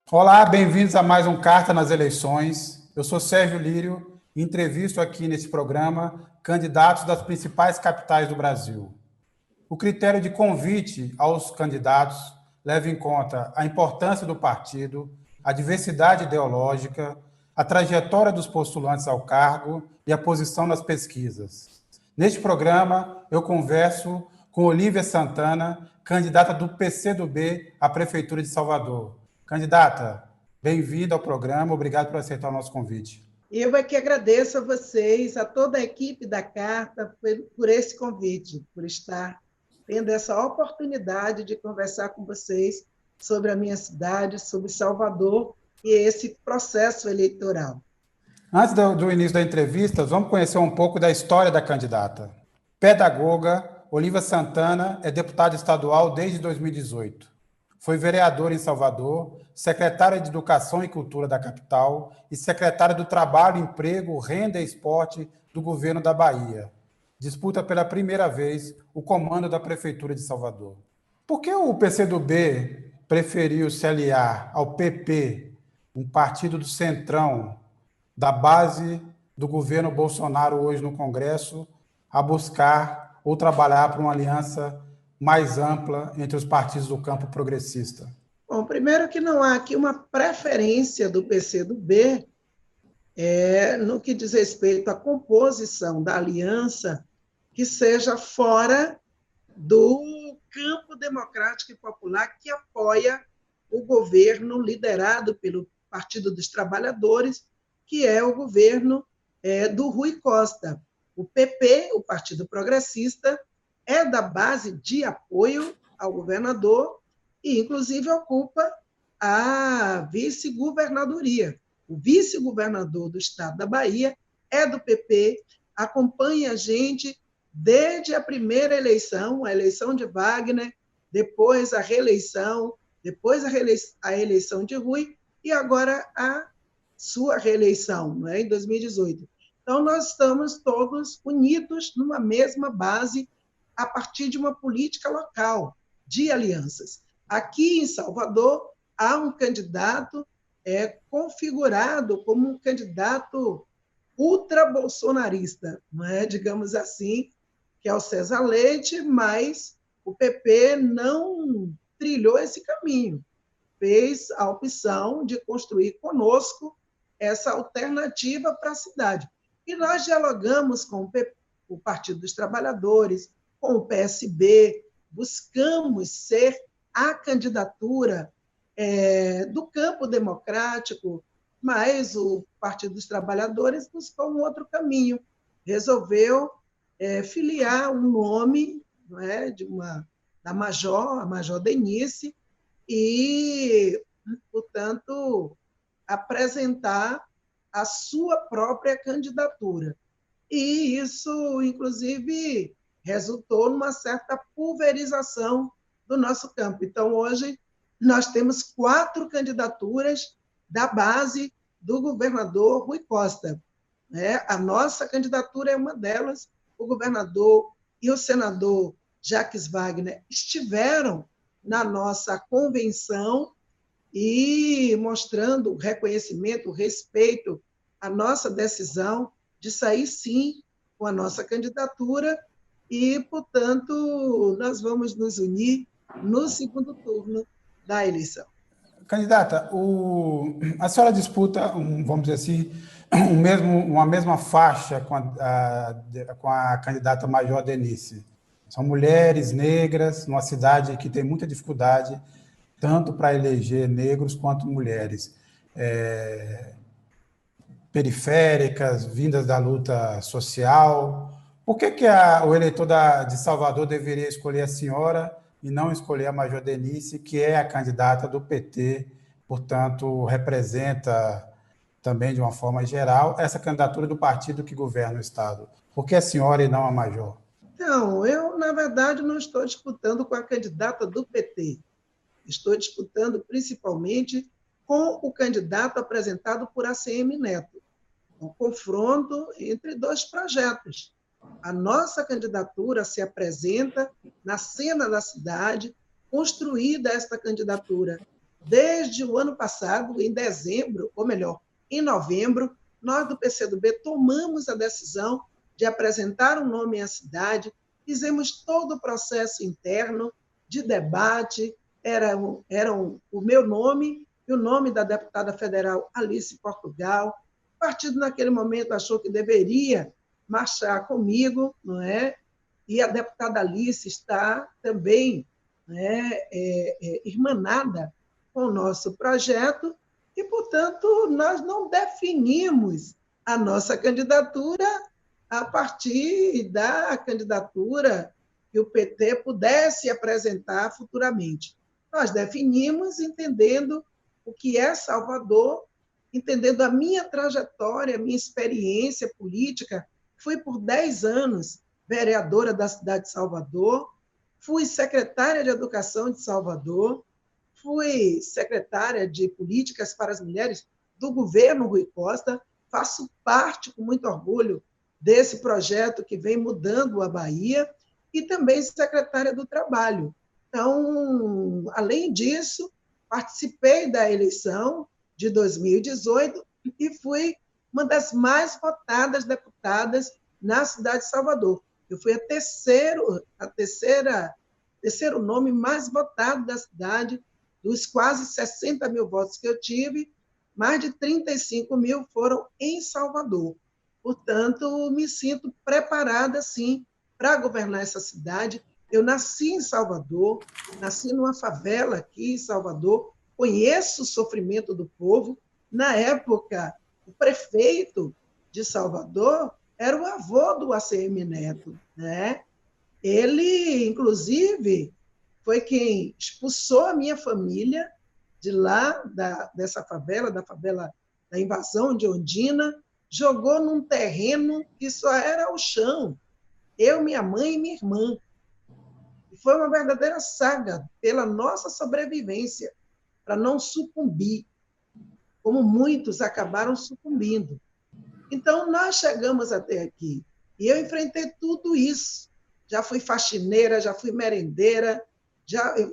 Olá, bem-vindos a mais um Carta nas Eleições. Eu sou Sérgio Lírio e entrevisto aqui nesse programa candidatos das principais capitais do Brasil. O critério de convite aos candidatos leva em conta a importância do partido, a diversidade ideológica, a trajetória dos postulantes ao cargo e a posição nas pesquisas. Neste programa, eu converso com Olívia Santana, candidata do PCdoB à Prefeitura de Salvador. Candidata, bem-vinda ao programa, obrigado por aceitar o nosso convite. Eu é que agradeço a vocês, a toda a equipe da Carta, por esse convite, por estar tendo essa oportunidade de conversar com vocês sobre a minha cidade, sobre Salvador e esse processo eleitoral. Antes do início da entrevista, vamos conhecer um pouco da história da candidata. Pedagoga, Olívia Santana é deputada estadual desde 2018. Foi vereadora em Salvador, secretária de Educação e Cultura da capital e secretária do Trabalho, Emprego, Renda e Esporte do governo da Bahia. Disputa pela primeira vez o comando da Prefeitura de Salvador. Por que o PCdoB preferiu se aliar ao PP, um partido do Centrão, da base do governo Bolsonaro hoje no Congresso, a buscar ou trabalhar por uma aliança mais ampla entre os partidos do campo progressista? Bom, primeiro que não há aqui uma preferência do PCdoB no que diz respeito à composição da aliança que seja fora do campo democrático e popular que apoia o governo liderado pelo Partido dos Trabalhadores, que é o governo do Rui Costa. O PP, o Partido Progressista, é da base de apoio ao governador e, inclusive, ocupa a vice-governadoria. O vice-governador do estado da Bahia é do PP, acompanha a gente desde a primeira eleição, a eleição de Wagner, depois a reeleição, depois a eleição de Rui e agora a sua reeleição, não é? Em 2018. Então, nós estamos todos unidos numa mesma base a partir de uma política local de alianças. Aqui em Salvador, há um candidato configurado como um candidato ultra-bolsonarista, não é? Digamos assim, que é o César Leite, mas o PP não trilhou esse caminho, fez a opção de construir conosco essa alternativa para a cidade. E nós dialogamos com o Partido dos Trabalhadores, com o PSB, buscamos ser a candidatura do campo democrático, mas o Partido dos Trabalhadores buscou um outro caminho, resolveu filiar um nome, não é, da Major, a Major Denise, e, portanto, apresentar a sua própria candidatura. E isso, inclusive, resultou numa certa pulverização do nosso campo. Então, hoje, nós temos 4 candidaturas da base do governador Rui Costa. A nossa candidatura é uma delas. O governador e o senador Jacques Wagner estiveram na nossa convenção e mostrando o reconhecimento, o respeito à nossa decisão de sair, sim, com a nossa candidatura e, portanto, nós vamos nos unir no segundo turno da eleição. Candidata, a senhora disputa, vamos dizer assim, uma mesma faixa com a candidata Major Denise. São mulheres negras, numa cidade que tem muita dificuldade, tanto para eleger negros quanto mulheres. Periféricas, vindas da luta social. Por que o eleitor de Salvador deveria escolher a senhora e não escolher a Major Denise, que é a candidata do PT, portanto, representa também, de uma forma geral, essa candidatura do partido que governa o Estado? Por que a senhora e não a Major? Então, eu, na verdade, não estou disputando com a candidata do PT. Estou disputando principalmente com o candidato apresentado por ACM Neto. Um confronto entre 2 projetos. A nossa candidatura se apresenta na cena da cidade, construída esta candidatura Desde o ano passado, em dezembro, ou melhor, em novembro, nós do PCdoB tomamos a decisão de apresentar um nome à cidade, fizemos todo o processo interno de debate, eram o meu nome e o nome da deputada federal Alice Portugal. O partido, naquele momento, achou que deveria marchar comigo, não é? E a deputada Alice está também, né, irmanada com o nosso projeto, e, portanto, nós não definimos a nossa candidatura a partir da candidatura que o PT pudesse apresentar futuramente. Nós definimos entendendo o que é Salvador, entendendo a minha trajetória, a minha experiência política. Fui por 10 anos vereadora da cidade de Salvador, fui secretária de Educação de Salvador, fui secretária de Políticas para as Mulheres do governo Rui Costa, faço parte, com muito orgulho, desse projeto que vem mudando a Bahia, e também secretária do Trabalho. Então, além disso, participei da eleição de 2018 e fui uma das mais votadas deputadas na cidade de Salvador. Eu fui terceiro nome mais votado da cidade. Dos quase 60 mil votos que eu tive, mais de 35 mil foram em Salvador. Portanto, me sinto preparada, sim, para governar essa cidade. Eu nasci em Salvador, nasci numa favela aqui em Salvador, conheço o sofrimento do povo. Na época, o prefeito de Salvador era o avô do ACM Neto, né? Ele, inclusive, foi quem expulsou a minha família de lá, dessa favela, da favela da invasão de Ondina, jogou num terreno que só era o chão, eu, minha mãe e minha irmã. E foi uma verdadeira saga pela nossa sobrevivência, para não sucumbir, como muitos acabaram sucumbindo. Então, nós chegamos até aqui, e eu enfrentei tudo isso. Já fui faxineira, já fui merendeira,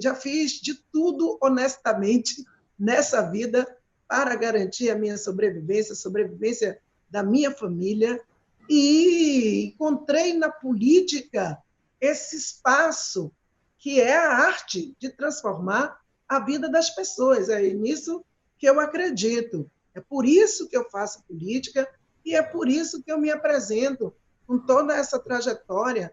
já fiz de tudo honestamente nessa vida para garantir a minha sobrevivência, a sobrevivência da minha família, e encontrei na política esse espaço que é a arte de transformar a vida das pessoas. É nisso que eu acredito. É por isso que eu faço política e é por isso que eu me apresento com toda essa trajetória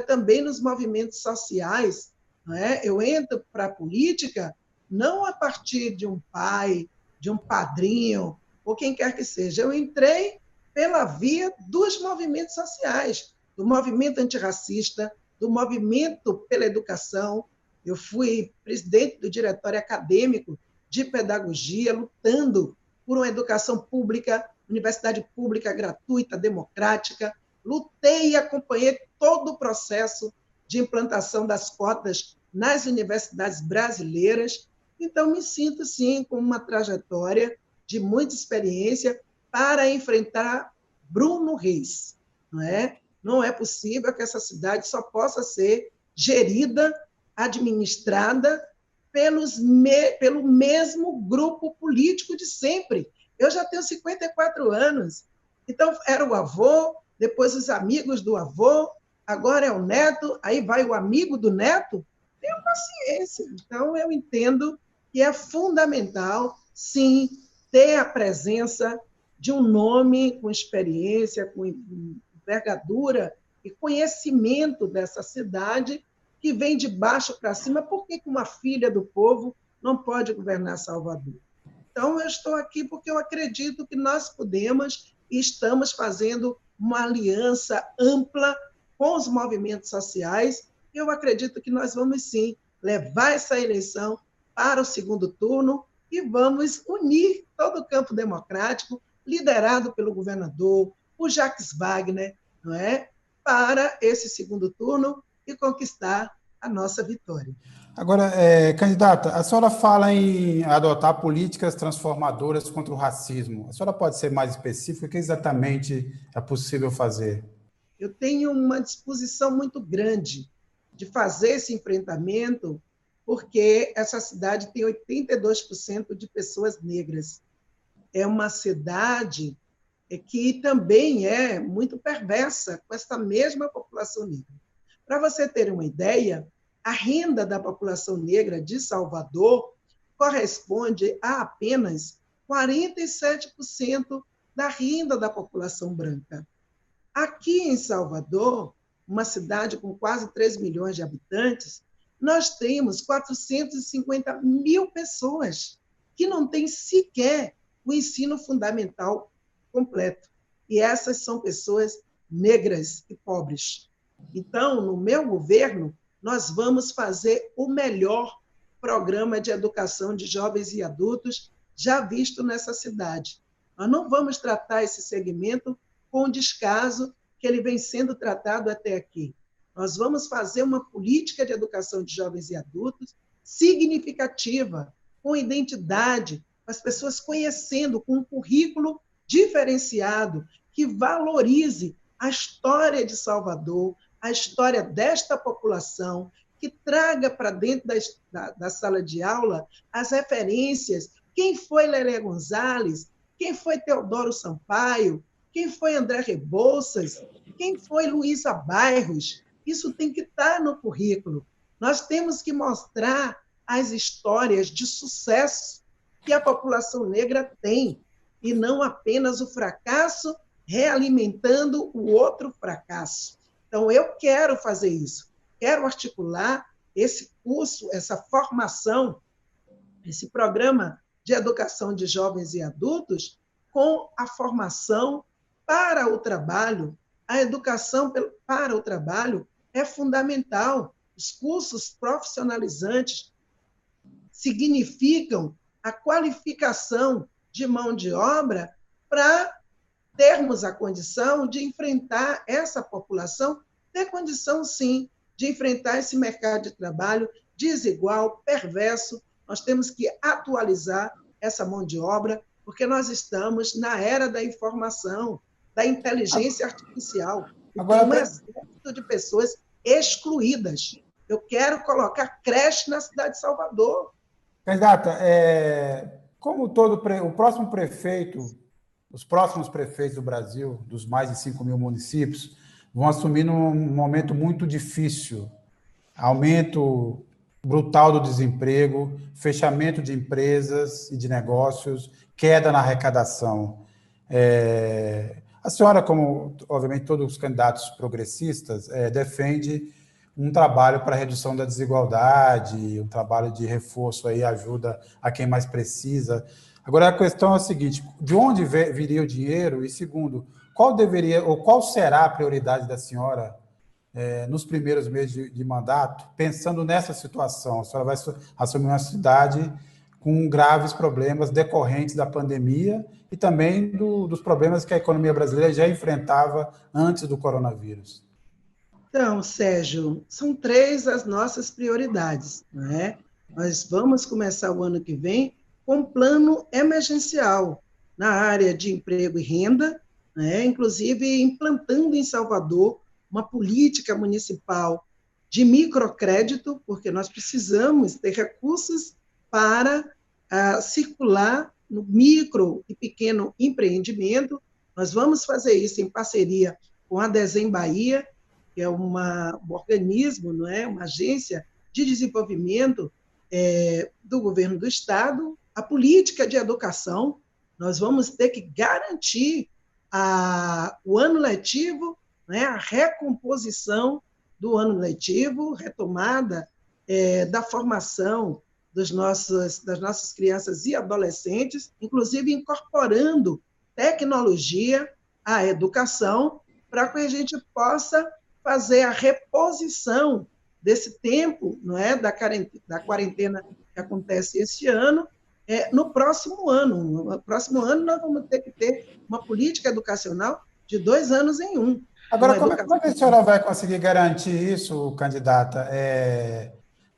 também nos movimentos sociais. Não é? Eu entro para a política não a partir de um pai, de um padrinho, ou quem quer que seja. Eu entrei pela via dos movimentos sociais, do movimento antirracista, do movimento pela educação. Eu fui presidente do diretório acadêmico de pedagogia, lutando por uma educação pública, universidade pública gratuita, democrática. Lutei e acompanhei todo o processo de implantação das cotas nas universidades brasileiras. Então, me sinto, sim, com uma trajetória de muita experiência para enfrentar Bruno Reis. Não é possível que essa cidade só possa ser gerida, administrada pelo mesmo grupo político de sempre. Eu já tenho 54 anos, então era o avô, depois os amigos do avô, agora é o neto, aí vai o amigo do neto. Tenho paciência. Então, eu entendo que é fundamental, sim, ter a presença de um nome com experiência, com envergadura e conhecimento dessa cidade, que vem de baixo para cima. Por que uma filha do povo não pode governar Salvador? Então, eu estou aqui porque eu acredito que nós podemos e estamos fazendo uma aliança ampla com os movimentos sociais. Eu acredito que nós vamos, sim, levar essa eleição para o segundo turno e vamos unir todo o campo democrático, liderado pelo governador, o Jacques Wagner, não é? Para esse segundo turno e conquistar a nossa vitória. Agora, candidata, a senhora fala em adotar políticas transformadoras contra o racismo. A senhora pode ser mais específica? O que exatamente é possível fazer? Eu tenho uma disposição muito grande de fazer esse enfrentamento porque essa cidade tem 82% de pessoas negras. É uma cidade que também é muito perversa com essa mesma população negra. Para você ter uma ideia, a renda da população negra de Salvador corresponde a apenas 47% da renda da população branca. Aqui em Salvador, uma cidade com quase 3 milhões de habitantes, nós temos 450 mil pessoas que não têm sequer o ensino fundamental completo. E essas são pessoas negras e pobres. Então, no meu governo, nós vamos fazer o melhor programa de educação de jovens e adultos já visto nessa cidade. Nós não vamos tratar esse segmento com o descaso que ele vem sendo tratado até aqui. Nós vamos fazer uma política de educação de jovens e adultos significativa, com identidade, as pessoas conhecendo, com um currículo diferenciado, que valorize a história de Salvador, a história desta população, que traga para dentro da sala de aula as referências. Quem foi Lelé Gonzalez? Quem foi Teodoro Sampaio? Quem foi André Rebouças? Quem foi Luísa Bairros? Isso tem que estar no currículo. Nós temos que mostrar as histórias de sucesso que a população negra tem, e não apenas o fracasso realimentando o outro fracasso. Então, eu quero fazer isso, quero articular esse curso, essa formação, esse programa de educação de jovens e adultos com a formação para o trabalho. A educação para o trabalho é fundamental. Os cursos profissionalizantes significam a qualificação de mão de obra para termos a condição de enfrentar essa população, ter condição, sim, de enfrentar esse mercado de trabalho desigual, perverso. Nós temos que atualizar essa mão de obra, porque nós estamos na era da informação, da inteligência artificial. Agora, tem um exército de pessoas excluídas. Eu quero colocar creche na cidade de Salvador. Candidata, como o próximo prefeito, os próximos prefeitos do Brasil, dos mais de 5 mil municípios, vão assumir num momento muito difícil. Aumento brutal do desemprego, fechamento de empresas e de negócios, queda na arrecadação. A senhora, como, obviamente, todos os candidatos progressistas, defende um trabalho para a redução da desigualdade, um trabalho de reforço, aí, ajuda a quem mais precisa. Agora, a questão é a seguinte: de onde viria o dinheiro? E, segundo, qual será a prioridade da senhora nos primeiros meses de mandato, pensando nessa situação? A senhora vai assumir uma cidade com graves problemas decorrentes da pandemia e também dos problemas que a economia brasileira já enfrentava antes do coronavírus. Então, Sérgio, são 3 as nossas prioridades, não é? Nós vamos começar o ano que vem com um plano emergencial na área de emprego e renda, né? Inclusive implantando em Salvador uma política municipal de microcrédito, porque nós precisamos ter recursos para circular no micro e pequeno empreendimento. Nós vamos fazer isso em parceria com a Desem Bahia, que é um organismo, não é? Uma agência de desenvolvimento do governo do Estado. A política de educação, nós vamos ter que garantir o ano letivo, né? A recomposição do ano letivo, retomada da formação das nossas crianças e adolescentes, inclusive incorporando tecnologia à educação, para que a gente possa fazer a reposição desse tempo, não é, da quarentena que acontece esse ano, no próximo ano. No próximo ano, nós vamos ter que ter uma política educacional de 2 anos em um. Agora, como a senhora vai conseguir garantir isso, candidata,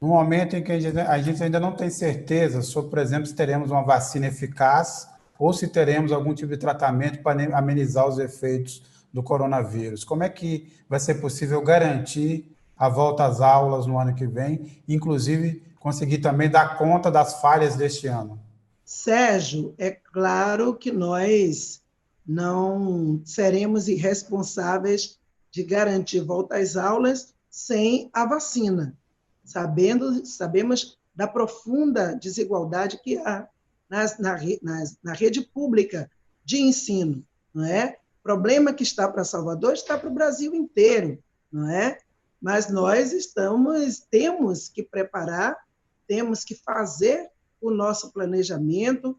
no momento em que a gente ainda não tem certeza sobre, por exemplo, se teremos uma vacina eficaz ou se teremos algum tipo de tratamento para amenizar os efeitos do coronavírus? Como é que vai ser possível garantir a volta às aulas no ano que vem, inclusive conseguir também dar conta das falhas deste ano? Sérgio, é claro que nós não seremos irresponsáveis de garantir volta às aulas sem a vacina, sabemos da profunda desigualdade que há na rede pública de ensino, não é? O problema que está para Salvador está para o Brasil inteiro, não é? Mas nós temos que preparar, temos que fazer o nosso planejamento,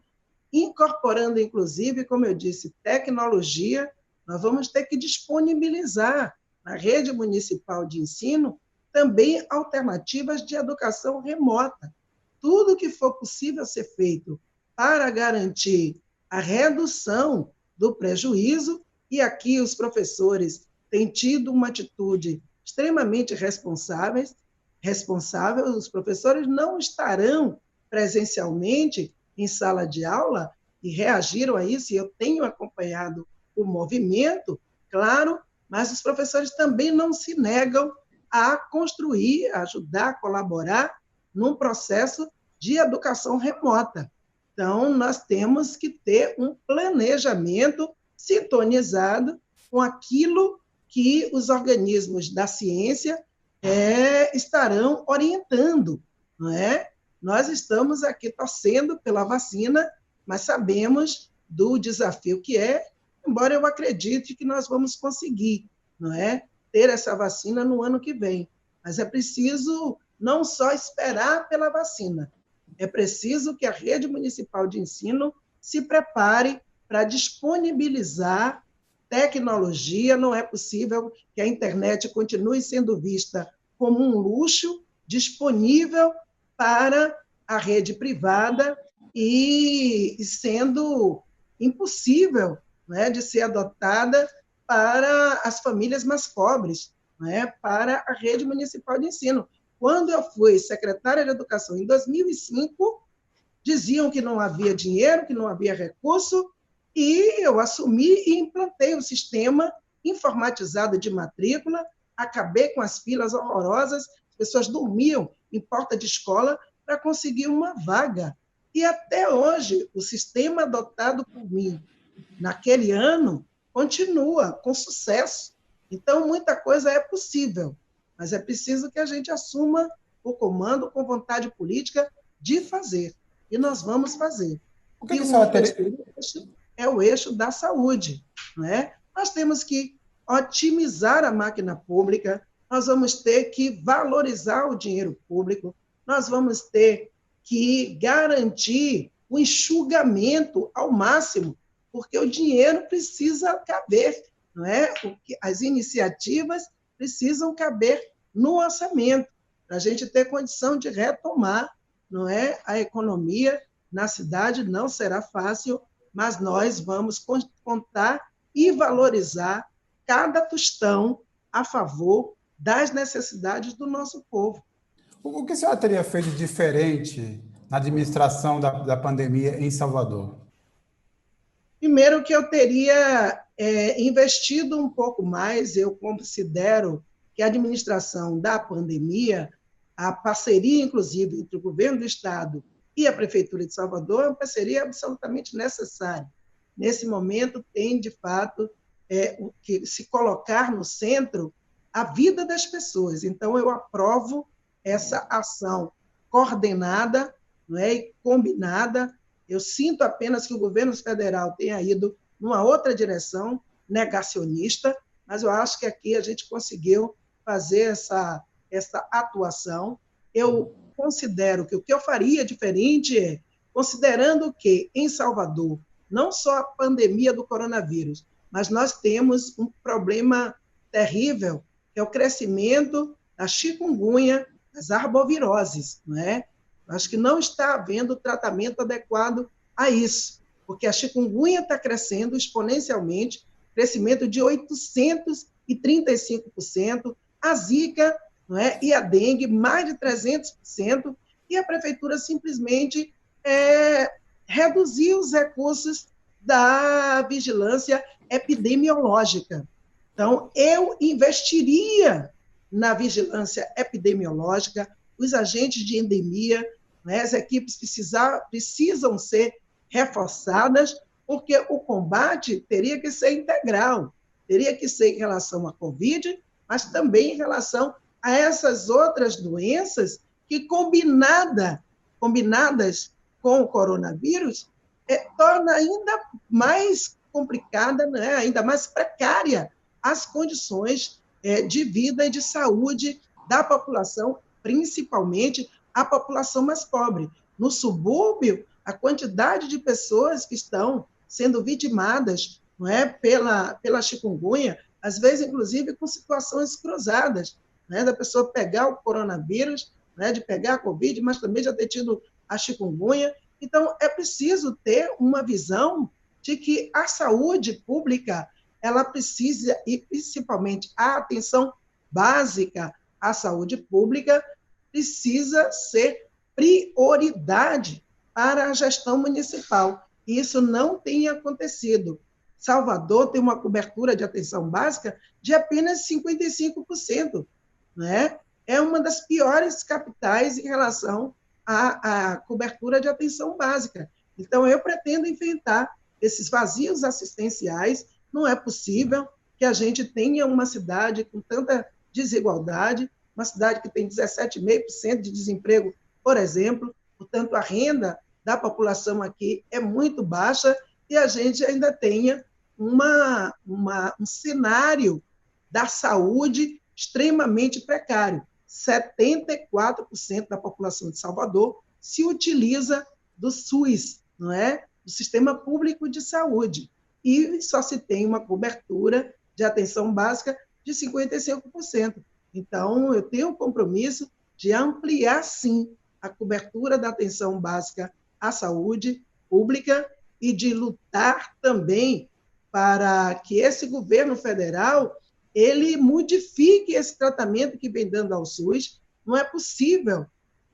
incorporando, inclusive, como eu disse, tecnologia. Nós vamos ter que disponibilizar na rede municipal de ensino também alternativas de educação remota. Tudo que for possível ser feito para garantir a redução do prejuízo, e aqui os professores têm tido uma atitude extremamente responsável, os professores não estarão presencialmente em sala de aula e reagiram a isso, e eu tenho acompanhado o movimento, claro, mas os professores também não se negam a construir, a ajudar, a colaborar num processo de educação remota. Então, nós temos que ter um planejamento sintonizado com aquilo que os organismos da ciência estarão orientando, não é? Nós estamos aqui torcendo pela vacina, mas sabemos do desafio que é, embora eu acredite que nós vamos conseguir, não é? Ter essa vacina no ano que vem. Mas é preciso não só esperar pela vacina, é preciso que a rede municipal de ensino se prepare para disponibilizar tecnologia. Não é possível que a internet continue sendo vista como um luxo disponível para a rede privada e sendo impossível, né, de ser adotada para as famílias mais pobres, né, para a rede municipal de ensino. Quando eu fui secretária de Educação em 2005, diziam que não havia dinheiro, que não havia recurso, e eu assumi e implantei o sistema informatizado de matrícula, acabei com as filas horrorosas, as pessoas dormiam em porta de escola para conseguir uma vaga. E até hoje, o sistema adotado por mim naquele ano continua com sucesso. Então, muita coisa é possível, mas é preciso que a gente assuma o comando com vontade política de fazer. E nós vamos fazer. E o terceiro eixo é o eixo da saúde, não é? Nós temos que otimizar a máquina pública, nós vamos ter que valorizar o dinheiro público, nós vamos ter que garantir o enxugamento ao máximo, porque o dinheiro precisa caber, não é? As iniciativas precisam caber no orçamento, para a gente ter condição de retomar, não é, a economia na cidade. Não será fácil, mas nós vamos contar e valorizar cada tostão a favor das necessidades do nosso povo. O que a senhora teria feito de diferente na administração da pandemia em Salvador? Primeiro que eu teria investido um pouco mais. Eu considero que a administração da pandemia, a parceria, inclusive, entre o governo do Estado e a Prefeitura de Salvador, é uma parceria absolutamente necessária. Nesse momento, tem, de fato, que se colocar no centro a vida das pessoas. Então, eu aprovo essa ação coordenada, não é, e combinada. Eu sinto apenas que o governo federal tenha ido numa outra direção, negacionista, mas eu acho que aqui a gente conseguiu fazer essa atuação. Eu considero que o que eu faria diferente é, considerando que em Salvador, não só a pandemia do coronavírus, mas nós temos um problema terrível, que é o crescimento da chikungunya, das arboviroses, não é? Acho que não está havendo tratamento adequado a isso, porque a chikungunya está crescendo exponencialmente, crescimento de 835%, a zika, não é, e a dengue mais de 300%, e a prefeitura simplesmente reduziu os recursos da vigilância epidemiológica. Então, eu investiria na vigilância epidemiológica, os agentes de endemia, né? As equipes precisam ser reforçadas, porque o combate teria que ser integral, teria que ser em relação à Covid, mas também em relação a essas outras doenças que, combinadas com o coronavírus, torna ainda mais complicada, né? Ainda mais precária as condições de vida e de saúde da população, principalmente a população mais pobre. No subúrbio, a quantidade de pessoas que estão sendo vitimadas, não é, pela chikungunya, às vezes, inclusive, com situações cruzadas, né, da pessoa pegar o coronavírus, né, de pegar a Covid, mas também já ter tido a chikungunya. Então, é preciso ter uma visão de que a saúde pública ela precisa, e principalmente a atenção básica à saúde pública, precisa ser prioridade para a gestão municipal. E isso não tem acontecido. Salvador tem uma cobertura de atenção básica de apenas 55%, né? É uma das piores capitais em relação à cobertura de atenção básica. Então, eu pretendo enfrentar esses vazios assistenciais. Não é possível que a gente tenha uma cidade com tanta desigualdade, uma cidade que tem 17,5% de desemprego, por exemplo, portanto, a renda da população aqui é muito baixa e a gente ainda tenha um cenário da saúde extremamente precário. 74% da população de Salvador se utiliza do SUS, não é? Do Sistema Público de Saúde, e só se tem uma cobertura de atenção básica de 55%. Então, eu tenho um compromisso de ampliar, sim, a cobertura da atenção básica à saúde pública e de lutar também para que esse governo federal ele modifique esse tratamento que vem dando ao SUS. Não é possível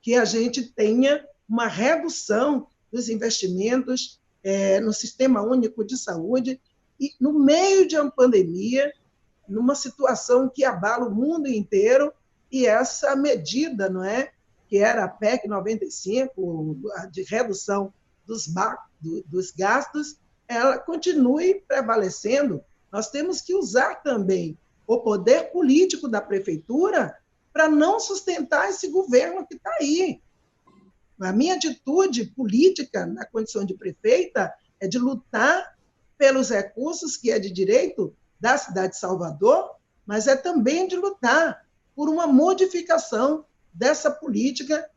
que a gente tenha uma redução dos investimentos no Sistema Único de Saúde e, no meio de uma pandemia, numa situação que abala o mundo inteiro, e essa medida, não é, que era a PEC 95, de redução dos gastos, ela continue prevalecendo. Nós temos que usar também o poder político da prefeitura para não sustentar esse governo que está aí. A minha atitude política na condição de prefeita é de lutar pelos recursos que é de direito da cidade de Salvador, mas é também de lutar por uma modificação dessa política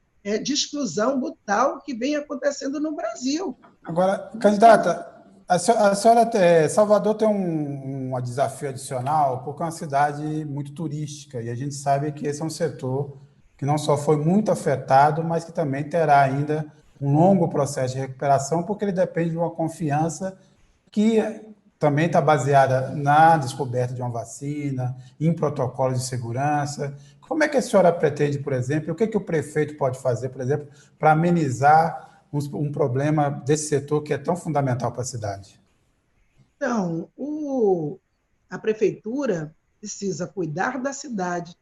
de exclusão brutal que vem acontecendo no Brasil. Agora, candidata, a senhora Salvador tem um desafio adicional, porque é uma cidade muito turística, e a gente sabe que esse é um setor que não só foi muito afetado, mas que também terá ainda um longo processo de recuperação, porque ele depende de uma confiança que também está baseada na descoberta de uma vacina, em protocolos de segurança. Como é que a senhora pretende, por exemplo, o que o prefeito pode fazer, por exemplo, para amenizar um problema desse setor que é tão fundamental para a cidade? Então, a prefeitura precisa cuidar da cidade,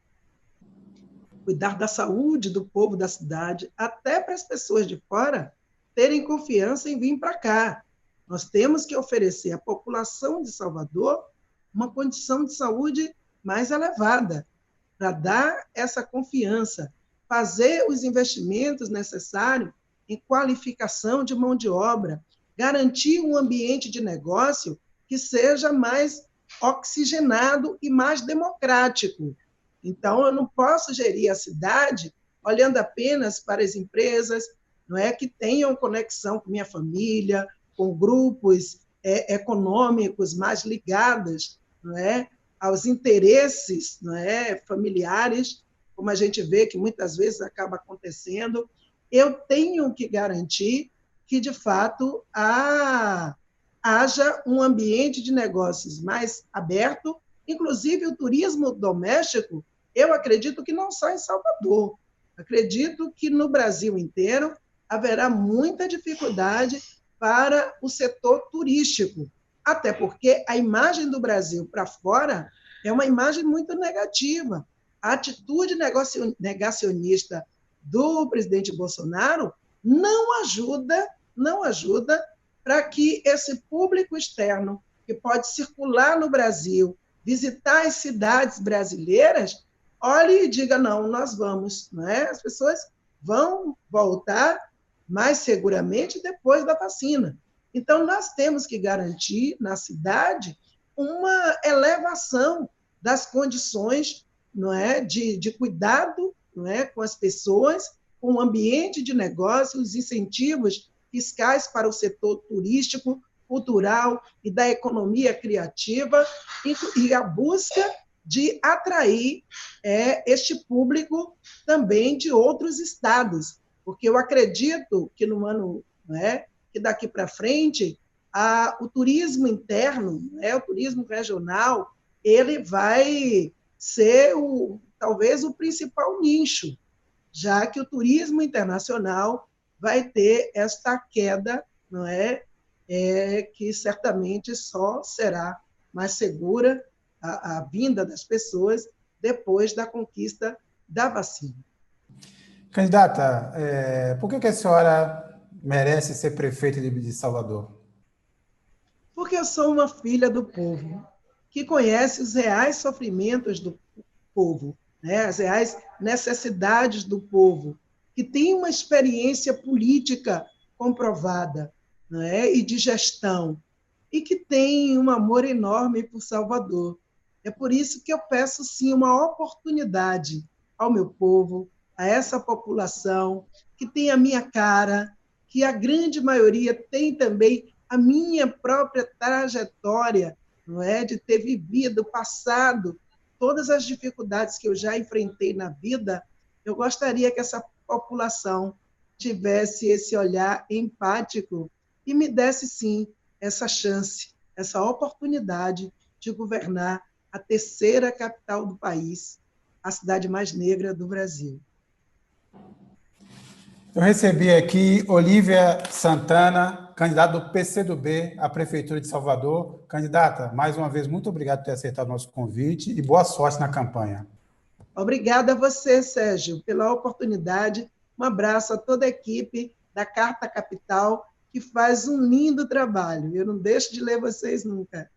cuidar da saúde do povo da cidade, até para as pessoas de fora terem confiança em vir para cá. Nós temos que oferecer à população de Salvador uma condição de saúde mais elevada, para dar essa confiança, fazer os investimentos necessários em qualificação de mão de obra, garantir um ambiente de negócio que seja mais oxigenado e mais democrático. Então, eu não posso gerir a cidade olhando apenas para as empresas, não é, que tenham conexão com minha família, com grupos econômicos mais ligados, não é, aos interesses, não é, familiares, como a gente vê que muitas vezes acaba acontecendo. Eu tenho que garantir que, de fato, haja um ambiente de negócios mais aberto, inclusive o turismo doméstico. Eu acredito que não só em Salvador, acredito que no Brasil inteiro haverá muita dificuldade para o setor turístico, até porque a imagem do Brasil para fora é uma imagem muito negativa. A atitude negacionista do presidente Bolsonaro não ajuda para que esse público externo que pode circular no Brasil, visitar as cidades brasileiras, olhe e diga, não, nós vamos. Não é? As pessoas vão voltar mais seguramente depois da vacina. Então, nós temos que garantir na cidade uma elevação das condições, não é, de cuidado, não é, com as pessoas, com o ambiente de negócio, os incentivos fiscais para o setor turístico, cultural e da economia criativa, e a busca de atrair este público também de outros estados, porque eu acredito que no ano, que daqui para frente, o turismo interno, o turismo regional, ele vai ser talvez o principal nicho, já que o turismo internacional vai ter esta queda, não é? Que certamente só será mais segura a vinda das pessoas depois da conquista da vacina. Candidata, por que a senhora merece ser prefeita de Salvador? Porque eu sou uma filha do povo, que conhece os reais sofrimentos do povo, né? As reais necessidades do povo, que tem uma experiência política comprovada, né? E de gestão, e que tem um amor enorme por Salvador. É por isso que eu peço, sim, uma oportunidade ao meu povo, a essa população que tem a minha cara, que a grande maioria tem também a minha própria trajetória, não é, de ter vivido, passado todas as dificuldades que eu já enfrentei na vida. Eu gostaria que essa população tivesse esse olhar empático e me desse, sim, essa chance, essa oportunidade de governar a terceira capital do país, a cidade mais negra do Brasil. Eu recebi aqui Olívia Santana, candidata do PCdoB à Prefeitura de Salvador. Candidata, mais uma vez, muito obrigado por ter aceitado o nosso convite e boa sorte na campanha. Obrigada a você, Sérgio, pela oportunidade. Um abraço a toda a equipe da Carta Capital, que faz um lindo trabalho. Eu não deixo de ler vocês nunca.